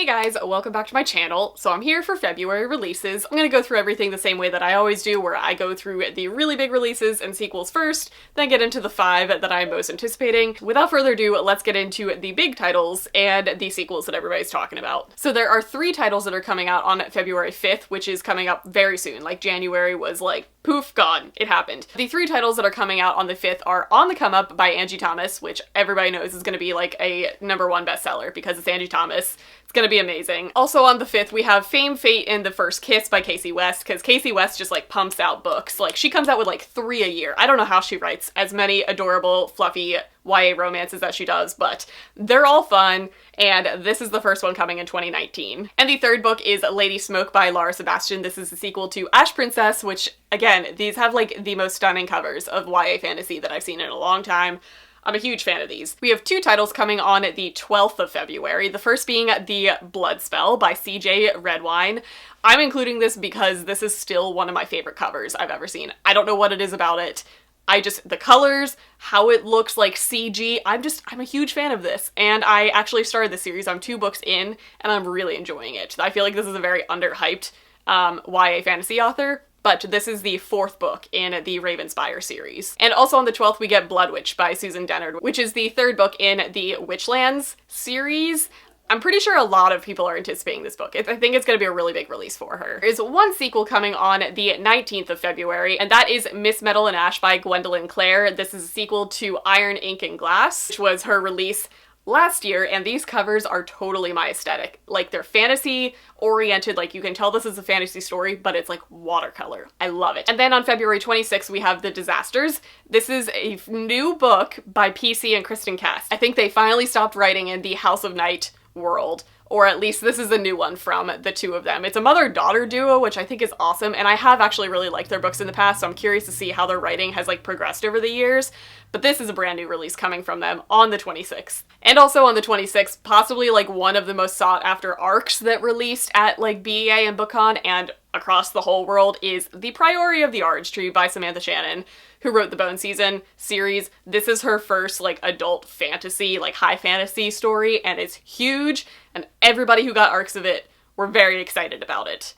Hey guys, welcome back to my channel. So I'm here for February releases. I'm gonna go through everything the same way that I always do, where I go through the really big releases and sequels first, then get into the 5 that I'm most anticipating. Without further ado, let's get into the big titles and the sequels that everybody's talking about. So there are 3 titles that are coming out on February 5th, which is coming up very soon. Like January was like, poof, gone. It happened. The 3 titles that are coming out on the 5th are On the Come Up by Angie Thomas, which everybody knows is gonna be like a #1 bestseller because it's Angie Thomas. It's gonna be amazing. Also on the 5th, we have Fame, Fate, and the First Kiss by Casey West, because Casey West just like pumps out books. Like she comes out with like 3 a year. I don't know how she writes as many adorable, fluffy YA romances as she does, but they're all fun, and this is the first one coming in 2019. And the 3rd book is Lady Smoke by Laura Sebastian. This is the sequel to Ash Princess, which again, these have like the most stunning covers of YA fantasy that I've seen in a long time. I'm a huge fan of these. We have 2 titles coming on the 12th of February, the first being The Blood Spell by CJ Redwine. I'm including this because this is still one of my favorite covers I've ever seen. I don't know what it is about it. The colors, how it looks like CG, I'm a huge fan of this. And I actually started this series, I'm 2 books in, and I'm really enjoying it. I feel like this is a very underhyped YA fantasy author. But this is the 4th book in the Ravenspire series. And also on the 12th, we get Blood Witch by Susan Dennard, which is the 3rd book in the Witchlands series. I'm pretty sure a lot of people are anticipating this book. I think it's going to be a really big release for her. There is one sequel coming on the 19th of February, and that is Miss Metal and Ash by Gwendolyn Clare. This is a sequel to Iron, Ink, and Glass, which was her release last year, and these covers are totally my aesthetic. Like, they're fantasy oriented, like you can tell this is a fantasy story, but it's like watercolor. I love it. And then on February 26th, we have The Disasters. This is a new book by PC and Kristen Cass. I think they finally stopped writing in the House of Night world, or at least this is a new one from the 2 of them. It's a mother-daughter duo, which I think is awesome, and I have actually really liked their books in the past, so I'm curious to see how their writing has like progressed over the years. But this is a brand new release coming from them on the 26th. And also on the 26th, possibly like one of the most sought after arcs that released at like BEA and BookCon and across the whole world is The Priority of the Orange Tree by Samantha Shannon, who wrote the Bone Season series. This is her first like adult fantasy, like high fantasy story, and it's huge, and everybody who got arcs of it were very excited about it.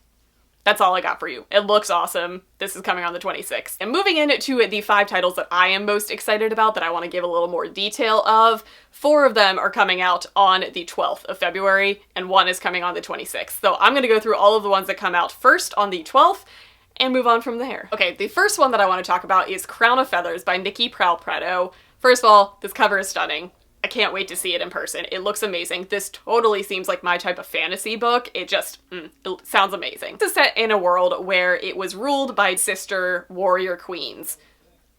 That's all I got for you. It looks awesome. This is coming on the 26th. And moving into the 5 titles that I am most excited about, that I want to give a little more detail of, 4 of them are coming out on the 12th of February, and 1 is coming on the 26th. So I'm going to go through all of the ones that come out first on the 12th, and move on from there. Okay, the first one that I want to talk about is Crown of Feathers by Nikki Prowl-Prato. First of all, this cover is stunning. I can't wait to see it in person. It looks amazing. This totally seems like my type of fantasy book. It just, it sounds amazing. This is set in a world where it was ruled by sister warrior queens.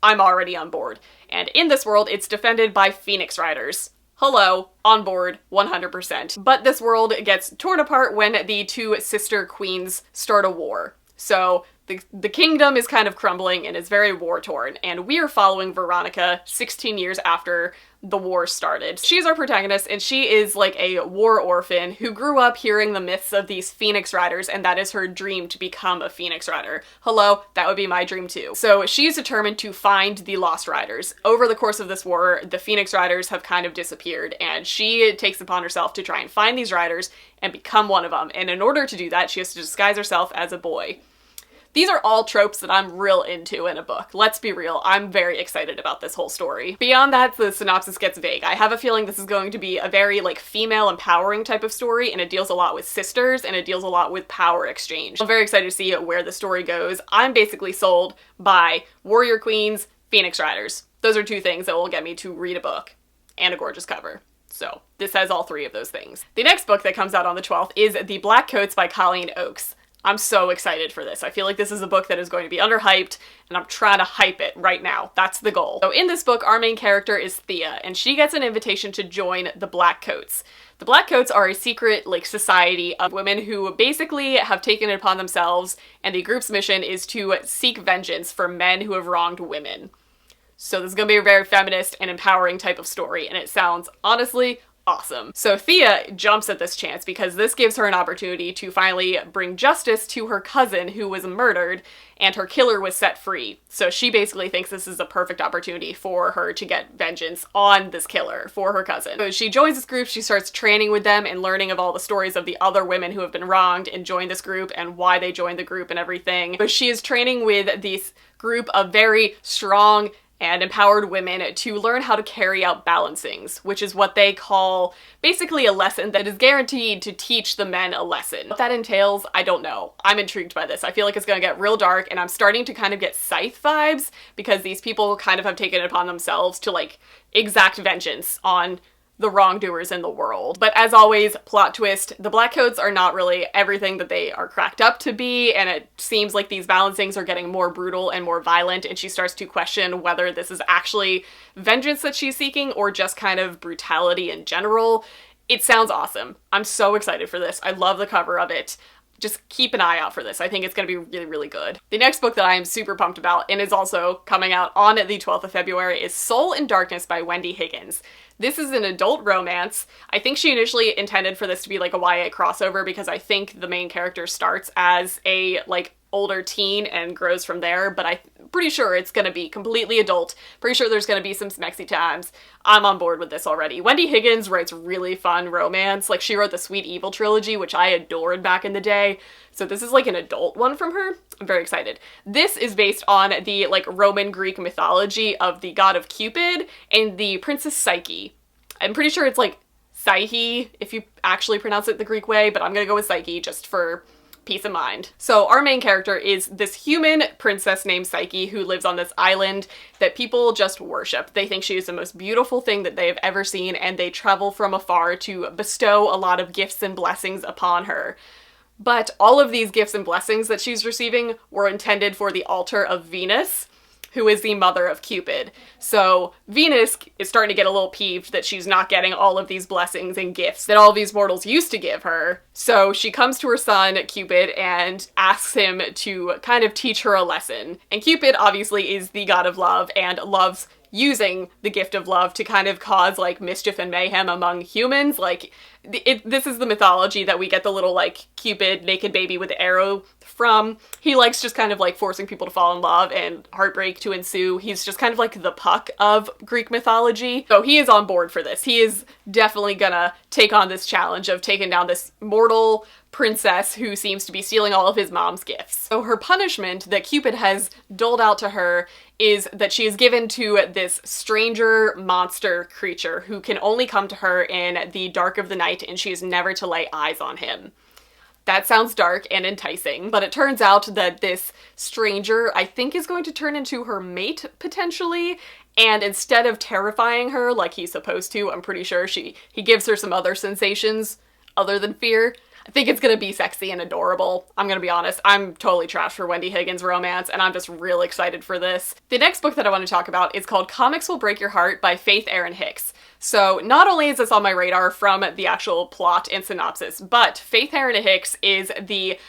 I'm already on board. And in this world, it's defended by Phoenix Riders. Hello, on board, 100%. But this world gets torn apart when the 2 sister queens start a war. So the kingdom is kind of crumbling and is very war-torn, and we are following Veronica 16 years after the war started. She's our protagonist, and she is like a war orphan who grew up hearing the myths of these Phoenix Riders, and that is her dream, to become a Phoenix Rider. Hello, that would be my dream too. So she's determined to find the Lost Riders. Over the course of this war, the Phoenix Riders have kind of disappeared, and she takes upon herself to try and find these riders and become one of them. And in order to do that, she has to disguise herself as a boy. These are all tropes that I'm real into in a book. Let's be real, I'm very excited about this whole story. Beyond that, the synopsis gets vague. I have a feeling this is going to be a very like female empowering type of story, and it deals a lot with sisters, and it deals a lot with power exchange. I'm very excited to see where the story goes. I'm basically sold by warrior queens, Phoenix Riders. Those are 2 things that will get me to read a book, and a gorgeous cover. So this has all 3 of those things. The next book that comes out on the 12th is The Black Coats by Colleen Oakes. I'm so excited for this. I feel like this is a book that is going to be underhyped, and I'm trying to hype it right now. That's the goal. So in this book, our main character is Thea, and she gets an invitation to join the Black Coats. The Black Coats are a secret, like, society of women who basically have taken it upon themselves, and the group's mission is to seek vengeance for men who have wronged women. So this is going to be a very feminist and empowering type of story, and it sounds, honestly, awesome. So Thea jumps at this chance because this gives her an opportunity to finally bring justice to her cousin who was murdered and her killer was set free. So she basically thinks this is a perfect opportunity for her to get vengeance on this killer for her cousin. So she joins this group, she starts training with them and learning of all the stories of the other women who have been wronged and joined this group and why they joined the group and everything. So she is training with this group of very strong and empowered women to learn how to carry out balancings, which is what they call basically a lesson that is guaranteed to teach the men a lesson. What that entails, I don't know. I'm intrigued by this. I feel like it's gonna get real dark, and I'm starting to kind of get Scythe vibes because these people kind of have taken it upon themselves to like exact vengeance on the wrongdoers in the world. But as always, plot twist, the Black Coats are not really everything that they are cracked up to be, and it seems like these balancings are getting more brutal and more violent, and she starts to question whether this is actually vengeance that she's seeking or just kind of brutality in general. It sounds awesome. I'm so excited for this. I love the cover of it. Just keep an eye out for this. I think it's going to be really, really good. The next book that I am super pumped about, and is also coming out on the 12th of February, is Soul in Darkness by Wendy Higgins. This is an adult romance. I think she initially intended for this to be like a YA crossover because I think the main character starts as a like older teen and grows from there, but I'm pretty sure it's gonna be completely adult. Pretty sure there's gonna be some smexy times. I'm on board with this already. Wendy Higgins writes really fun romance. Like, she wrote the Sweet Evil trilogy, which I adored back in the day. So this is like an adult one from her. I'm very excited. This is based on the like Roman Greek mythology of the god of Cupid and the princess Psyche. I'm pretty sure it's like Psyche if you actually pronounce it the Greek way, but I'm gonna go with Psyche just for peace of mind. So our main character is this human princess named Psyche who lives on this island that people just worship. They think she is the most beautiful thing that they have ever seen, and they travel from afar to bestow a lot of gifts and blessings upon her. But all of these gifts and blessings that she's receiving were intended for the altar of Venus, who is the mother of Cupid. So Venus is starting to get a little peeved that she's not getting all of these blessings and gifts that all of these mortals used to give her. So she comes to her son, Cupid, and asks him to kind of teach her a lesson. And Cupid obviously is the god of love and loves using the gift of love to kind of cause like mischief and mayhem among humans. Like, this is the mythology that we get the little like Cupid naked baby with the arrow from. He likes just kind of like forcing people to fall in love and heartbreak to ensue. He's just kind of like the Puck of Greek mythology. So he is on board for this. He is definitely gonna take on this challenge of taking down this mortal princess who seems to be stealing all of his mom's gifts. So her punishment that Cupid has doled out to her is that she is given to this stranger monster creature who can only come to her in the dark of the night, and she is never to lay eyes on him. That sounds dark and enticing, but it turns out that this stranger, I think, is going to turn into her mate, potentially, and instead of terrifying her like he's supposed to, I'm pretty sure he gives her some other sensations other than fear. I think it's gonna be sexy and adorable. I'm gonna be honest, I'm totally trash for Wendy Higgins romance, and I'm just real excited for this. The next book that I want to talk about is called Comics Will Break Your Heart by Faith Erin Hicks. So not only is this on my radar from the actual plot and synopsis, but Faith Erin Hicks is the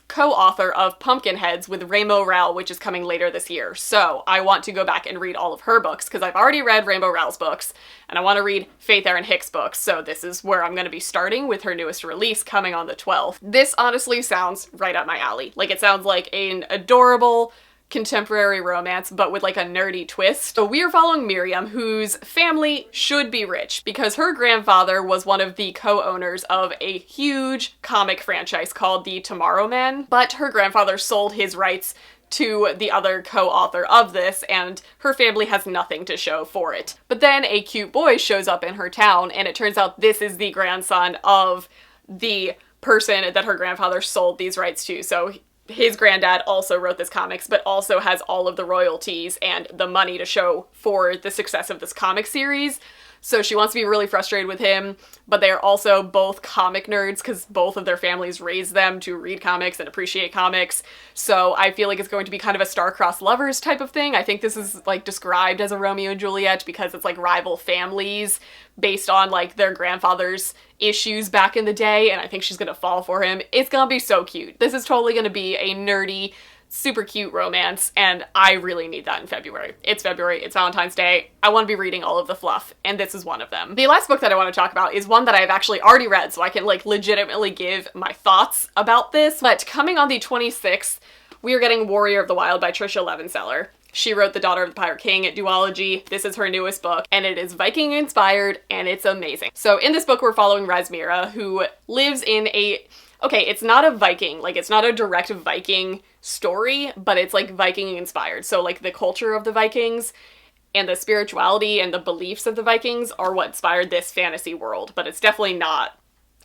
co-author of Pumpkinheads with Rainbow Rowell, which is coming later this year. So I want to go back and read all of her books because I've already read Rainbow Rowell's books and I want to read Faith Erin Hicks' books. So this is where I'm going to be starting with her newest release coming on the 12th. This honestly sounds right up my alley. Like, it sounds like an adorable contemporary romance, but with like a nerdy twist. So we are following Miriam, whose family should be rich because her grandfather was one of the co-owners of a huge comic franchise called the Tomorrow Men, but her grandfather sold his rights to the other co-author of this, and her family has nothing to show for it. But then a cute boy shows up in her town, and it turns out this is the grandson of the person that her grandfather sold these rights to. So his granddad also wrote this comics, but also has all of the royalties and the money to show for the success of this comic series. So she wants to be really frustrated with him, but they are also both comic nerds because both of their families raised them to read comics and appreciate comics. So I feel like it's going to be kind of a star-crossed lovers type of thing. I think this is like described as a Romeo and Juliet because it's like rival families based on like their grandfather's issues back in the day, and I think she's gonna fall for him. It's gonna be so cute. This is totally gonna be a nerdy, super cute romance, and I really need that in February. It's February, it's Valentine's Day, I want to be reading all of the fluff, and this is one of them. The last book that I want to talk about is one that I've actually already read, so I can like legitimately give my thoughts about this, but coming on the 26th, we are getting Warrior of the Wild by Tricia Levenseller. She wrote The Daughter of the Pirate King duology. This is her newest book, and it is Viking inspired, and it's amazing. So in this book, we're following Rasmira, who lives in a... Okay, it's not a Viking, like it's not a direct Viking story, but it's like Viking inspired. So like the culture of the Vikings and the spirituality and the beliefs of the Vikings are what inspired this fantasy world, but it's definitely not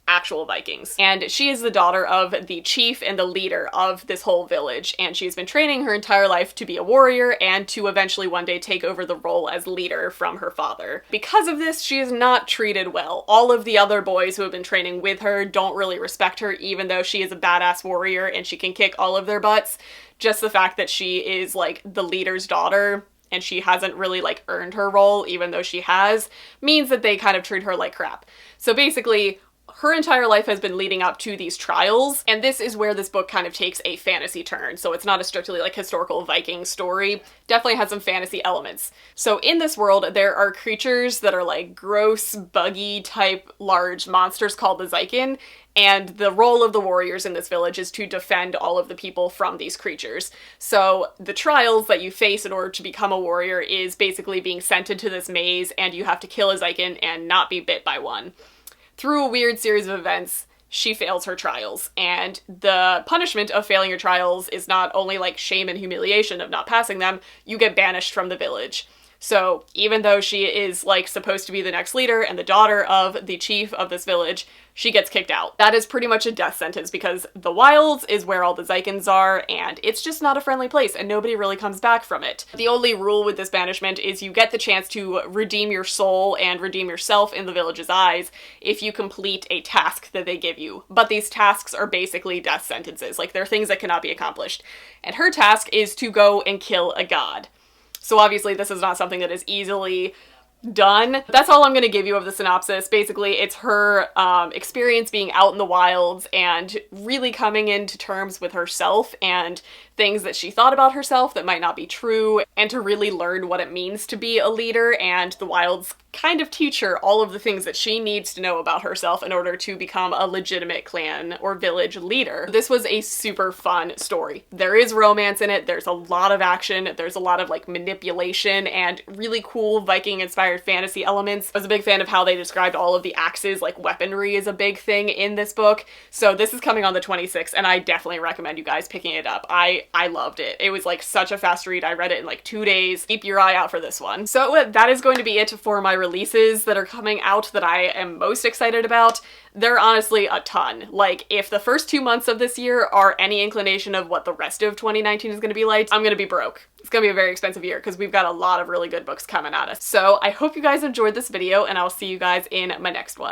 actual Vikings. And she is the daughter of the chief and the leader of this whole village, and she's been training her entire life to be a warrior and to eventually one day take over the role as leader from her father. Because of this, she is not treated well. All of the other boys who have been training with her don't really respect her, even though she is a badass warrior and she can kick all of their butts. Just the fact that she is like the leader's daughter and she hasn't really like earned her role, even though she has, means that they kind of treat her like crap. So basically, her entire life has been leading up to these trials, and this is where this book kind of takes a fantasy turn. So it's not a strictly like historical Viking story, definitely has some fantasy elements. So in this world, there are creatures that are like gross, buggy type large monsters called the Zykin, and the role of the warriors in this village is to defend all of the people from these creatures. So the trials that you face in order to become a warrior is basically being sent into this maze, and you have to kill a Zykin and not be bit by one. Through a weird series of events, she fails her trials, and the punishment of failing your trials is not only like shame and humiliation of not passing them, you get banished from the village. So even though she is like supposed to be the next leader and the daughter of the chief of this village, she gets kicked out. That is pretty much a death sentence because the wilds is where all the Zykins are, and it's just not a friendly place and nobody really comes back from it. The only rule with this banishment is you get the chance to redeem your soul and redeem yourself in the village's eyes if you complete a task that they give you. But these tasks are basically death sentences, like they're things that cannot be accomplished. And her task is to go and kill a god. So obviously this is not something that is easily done. That's all I'm going to give you of the synopsis. Basically, it's her experience being out in the wilds and really coming into terms with herself and things that she thought about herself that might not be true, and to really learn what it means to be a leader, and the wilds kind of teach her all of the things that she needs to know about herself in order to become a legitimate clan or village leader. This was a super fun story. There is romance in it, there's a lot of action, there's a lot of like manipulation and really cool Viking-inspired fantasy elements. I was a big fan of how they described all of the axes, like weaponry is a big thing in this book. So this is coming on the 26th, and I definitely recommend you guys picking it up. I loved it. It was like such a fast read. I read it in like 2 days. Keep your eye out for this one. So that is going to be it for my releases that are coming out that I am most excited about. There are honestly a ton. Like, if the first 2 months of this year are any inclination of what the rest of 2019 is going to be like, I'm going to be broke. It's going to be a very expensive year because we've got a lot of really good books coming at us. So I hope you guys enjoyed this video, and I'll see you guys in my next one.